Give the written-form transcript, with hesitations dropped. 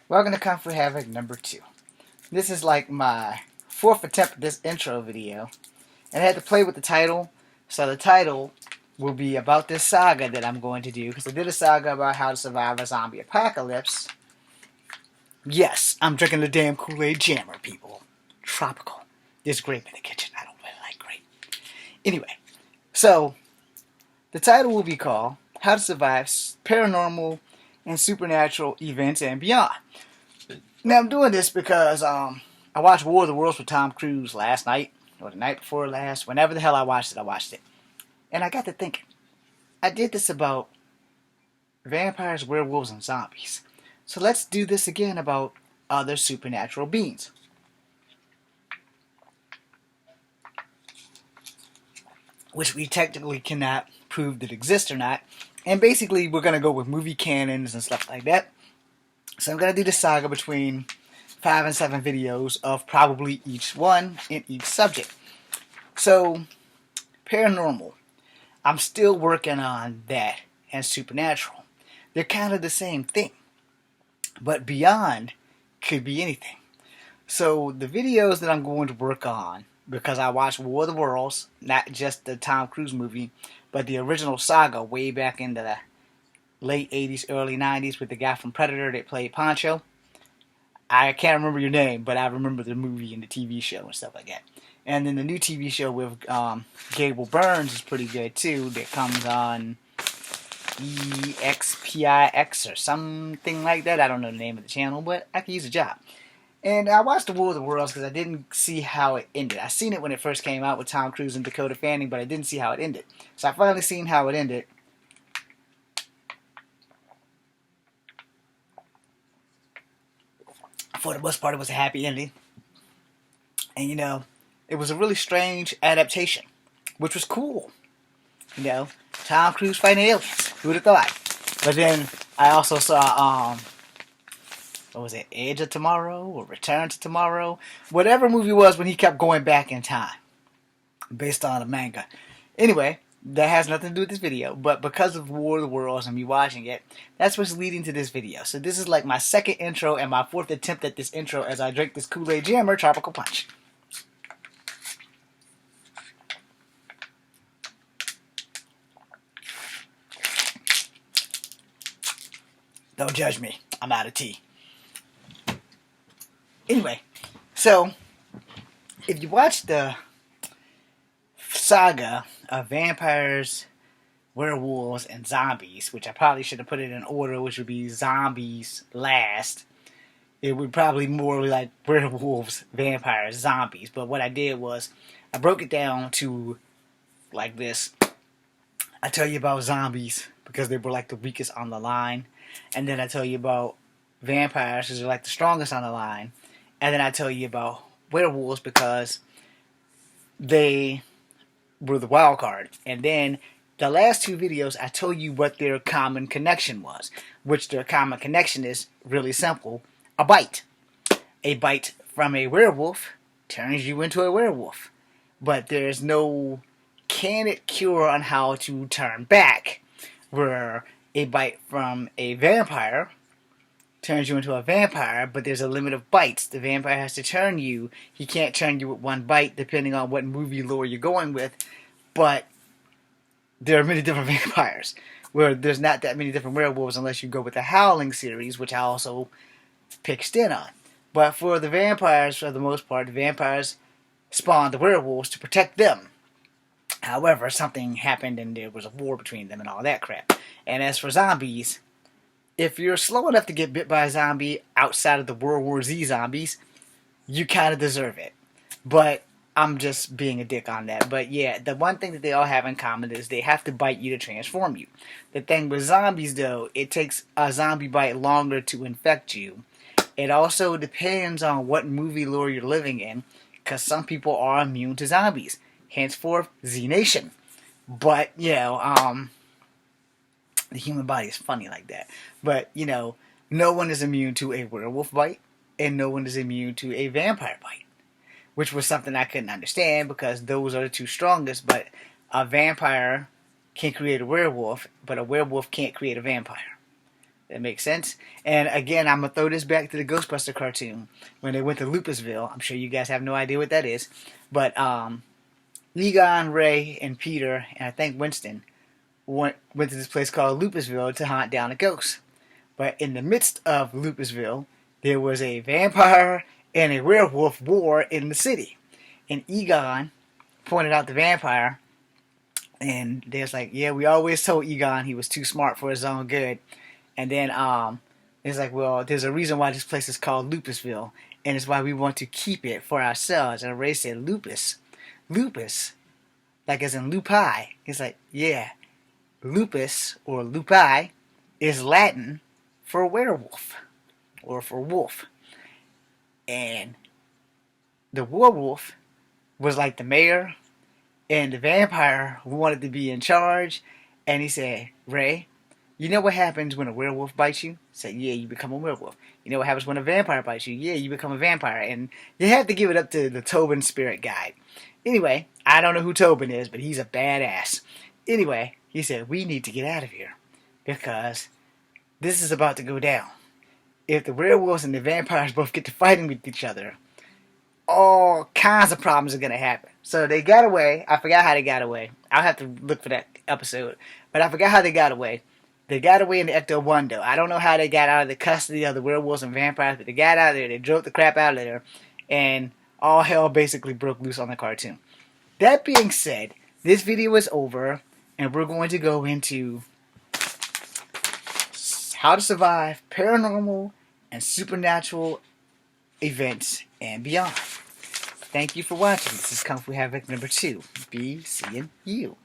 Welcome to Kung Fu Havoc number 2. This is like my 4th attempt at this intro video, and I had to play with the title, so the title will be about this saga that I'm going to do, because I did a saga about how to survive a zombie apocalypse. Yes, I'm drinking the damn Kool-Aid Jammer, people. Tropical. There's grape in the kitchen. I don't really like grape. Anyway, so the title will be called How to Survive Paranormal and Supernatural Events and Beyond. Now, I'm doing this because I watched War of the Worlds with Tom Cruise last night, or the night before last. Whenever the hell I watched it. And I got to thinking. I did this about vampires, werewolves, and zombies. So let's do this again about other supernatural beings. Which we technically cannot prove that exist or not. And basically, we're going to go with movie canons and stuff like that. So I'm going to do the saga between 5 and 7 videos of probably each one in each subject. So, paranormal. I'm still working on that, and supernatural. They're kind of the same thing. But beyond could be anything. So, the videos that I'm going to work on, because I watched War of the Worlds, not just the Tom Cruise movie, but the original saga way back in the late 80s, early 90s with the guy from Predator that played Poncho. I can't remember your name, but I remember the movie and the TV show and stuff like that. And then the new TV show with Gable Burns is pretty good too. That comes on EXPIX or something like that. I don't know the name of the channel, but I can use a job. And I watched the War of the Worlds because I didn't see how it ended. I seen it when it first came out with Tom Cruise and Dakota Fanning, but I didn't see how it ended. So I finally seen how it ended. For the most part, it was a happy ending. And, it was a really strange adaptation, which was cool. Tom Cruise fighting aliens. Who would have thought? But then I also saw, what was it, Edge of Tomorrow or Return to Tomorrow? Whatever movie it was when he kept going back in time, based on a manga. Anyway, that has nothing to do with this video, but because of War of the Worlds and me watching it, that's what's leading to this video. So this is like my second intro and my 4th attempt at this intro as I drink this Kool-Aid Jammer Tropical Punch. Don't judge me. I'm out of tea. Anyway, so if you watch the saga of vampires, werewolves, and zombies, which I probably should have put it in order, which would be zombies last. It would probably more like werewolves, vampires, zombies. But what I did was I broke it down to like this. I tell you about zombies because they were like the weakest on the line. And then I tell you about vampires because they're like the strongest on the line. And then I tell you about werewolves because they were the wild card. And then the last 2 videos, I told you what their common connection was. Which their common connection is really simple. A bite. A bite from a werewolf turns you into a werewolf. But there's no candid cure on how to turn back. Where a bite from a vampire turns you into a vampire, but there's a limit of bites. The vampire has to turn you. He can't turn you with one bite, depending on what movie lore you're going with. But there are many different vampires, where there's not that many different werewolves unless you go with the Howling series, which I also pitched in on. But for the vampires, for the most part, the vampires spawn the werewolves to protect them. However, something happened and there was a war between them and all that crap. And as for zombies, if you're slow enough to get bit by a zombie outside of the World War Z zombies, you kind of deserve it. But I'm just being a dick on that. But yeah, the one thing that they all have in common is they have to bite you to transform you. The thing with zombies, though, it takes a zombie bite longer to infect you. It also depends on what movie lore you're living in, because some people are immune to zombies. Henceforth, Z Nation. But, the human body is funny like that. But, no one is immune to a werewolf bite, and no one is immune to a vampire bite. Which was something I couldn't understand, because those are the 2 strongest, but a vampire can create a werewolf, but a werewolf can't create a vampire. That makes sense. And again, I'm gonna throw this back to the Ghostbuster cartoon when they went to Lupusville. I'm sure you guys have no idea what that is, but Egon, Ray, and Peter, and I think Winston went to this place called Lupusville to hunt down a ghost. But in the midst of Lupusville, there was a vampire and a werewolf war in the city. And Egon pointed out the vampire, and they was like, yeah, we always told Egon he was too smart for his own good. And then it's like, well, there's a reason why this place is called Lupusville, and it's why we want to keep it for ourselves. And Ray said, lupus. Lupus, like as in lupi. It's like, yeah, lupus or lupi is Latin for werewolf or for wolf. And the werewolf was like the mayor, and the vampire wanted to be in charge. And he said, Ray, you know what happens when a werewolf bites you? He said, yeah, you become a werewolf. You know what happens when a vampire bites you? Yeah, you become a vampire. And you have to give it up to the Tobin spirit guide. Anyway, I don't know who Tobin is, but he's a badass. Anyway, he said, we need to get out of here because this is about to go down. If the werewolves and the vampires both get to fighting with each other, all kinds of problems are going to happen. So they got away. I forgot how they got away. I'll have to look for that episode. But I forgot how they got away. They got away in the Ecto-1, I don't know how they got out of the custody of the werewolves and vampires, but they got out of there. They drove the crap out of there. And all hell basically broke loose on the cartoon. That being said, this video is over. And we're going to go into how to survive paranormal and supernatural events and beyond. Thank you for watching. This is Kung Fu Havoc number 2. Be seeing you.